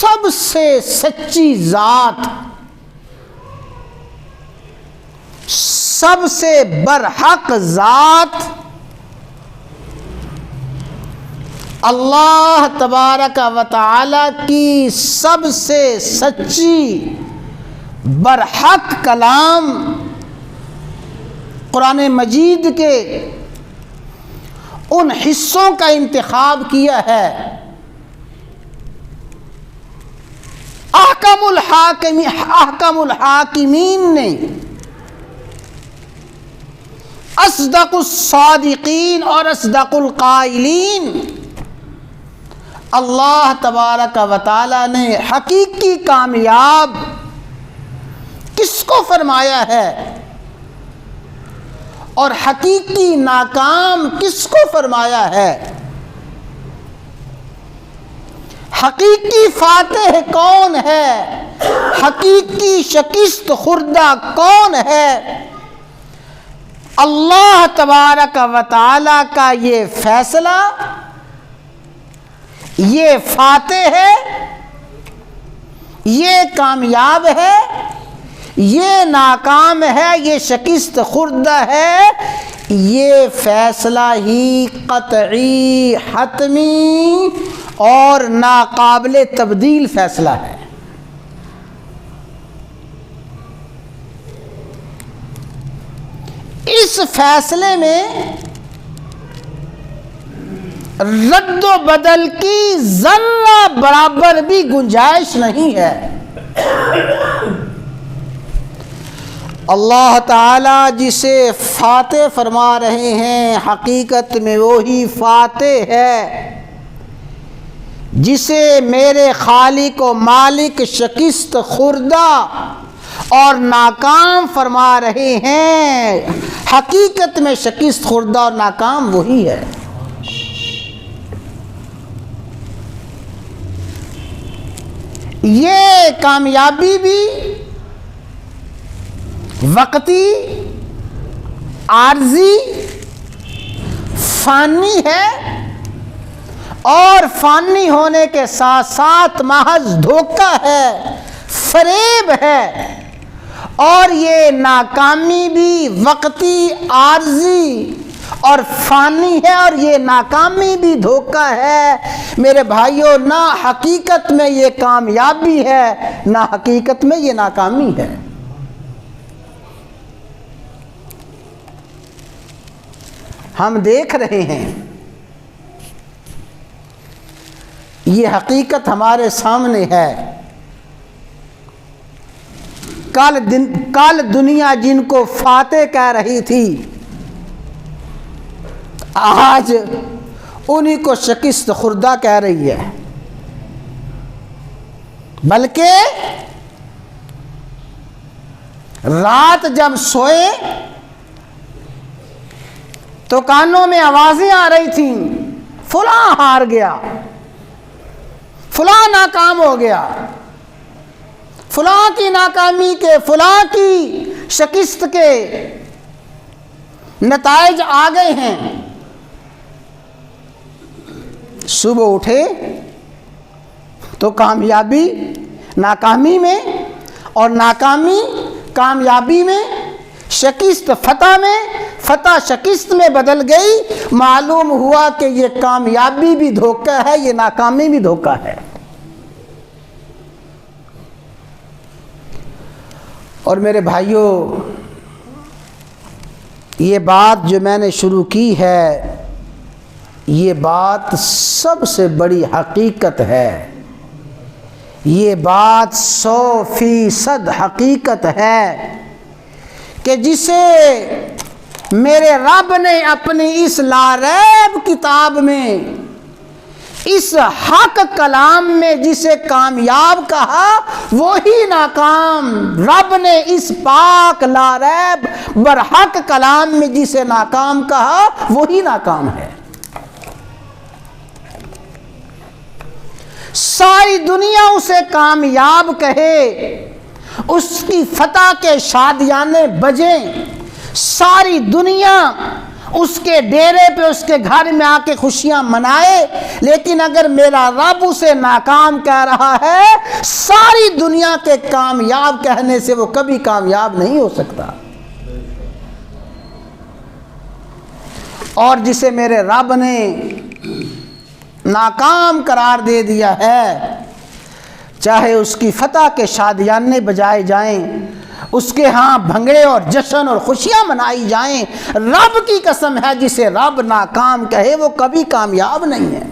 سب سے سچی ذات، سب سے برحق ذات اللہ تبارک و تعالی کی سب سے سچی برحق کلام قرآن مجید کے ان حصوں کا انتخاب کیا ہے احکم الحاکمین نے، اصدق الصادقین اور اصدق القائلین اللہ تبارک و تعالی نے حقیقی کامیاب کس کو فرمایا ہے اور حقیقی ناکام کس کو فرمایا ہے؟ حقیقی فاتح کون ہے؟ حقیقی شکست خوردہ کون ہے؟ اللہ تبارک و تعالی کا یہ فیصلہ، یہ فاتح ہے، یہ کامیاب ہے، یہ ناکام ہے، یہ شکست خوردہ ہے، یہ فیصلہ ہی قطعی، حتمی اور ناقابل تبدیل فیصلہ ہے۔ اس فیصلے میں رد و بدل کی ذرہ برابر بھی گنجائش نہیں ہے۔ اللہ تعالیٰ جسے فاتح فرما رہے ہیں حقیقت میں وہی فاتح ہے جسے میرے خالق و مالک شکست خوردہ اور ناکام فرما رہے ہیں، حقیقت میں شکست خوردہ اور ناکام وہی ہے۔ یہ کامیابی بھی وقتی، عارضی، فانی ہے اور فانی ہونے کے ساتھ ساتھ محض دھوکہ ہے، فریب ہے، اور یہ ناکامی بھی وقتی، عارضی اور فانی ہے، اور یہ ناکامی بھی دھوکہ ہے۔ میرے بھائیوں، نہ حقیقت میں یہ کامیابی ہے نہ حقیقت میں یہ ناکامی ہے۔ ہم دیکھ رہے ہیں، یہ حقیقت ہمارے سامنے ہے۔ کل دنیا جن کو فاتح کہہ رہی تھی، آج انہی کو شکست خوردہ کہہ رہی ہے، بلکہ رات جب سوئے تو کانوں میں آوازیں آ رہی تھیں، فلاں ہار گیا، فلاں ناکام ہو گیا، فلاں کی ناکامی کے، فلاں کی شکست کے نتائج آ گئے ہیں۔ صبح اٹھے تو کامیابی ناکامی میں اور ناکامی کامیابی میں، شکست فتح میں، فتح شکست میں بدل گئی۔ معلوم ہوا کہ یہ کامیابی بھی دھوکہ ہے، یہ ناکامی بھی دھوکہ ہے۔ اور میرے بھائیوں، یہ بات جو میں نے شروع کی ہے، یہ بات سب سے بڑی حقیقت ہے، یہ بات 100% حقیقت ہے کہ جسے میرے رب نے اپنی اس لاریب کتاب میں، اس حق کلام میں جسے کامیاب کہا وہی ناکام، رب نے اس پاک لاریب برحق کلام میں جسے ناکام کہا وہی ناکام ہے۔ ساری دنیا اسے کامیاب کہے، اس کی فتح کے شادیانے بجیں، ساری دنیا اس کے ڈیرے پہ اس کے گھر میں آ کے خوشیاں منائے، لیکن اگر میرا رب اسے ناکام کہہ رہا ہے، ساری دنیا کے کامیاب کہنے سے وہ کبھی کامیاب نہیں ہو سکتا۔ اور جسے میرے رب نے ناکام قرار دے دیا ہے، چاہے اس کی فتح کے شادیانے بجائے جائیں، اس کے ہاں بھنگڑے اور جشن اور خوشیاں منائی جائیں، رب کی قسم ہے جسے رب ناکام کہے وہ کبھی کامیاب نہیں ہے۔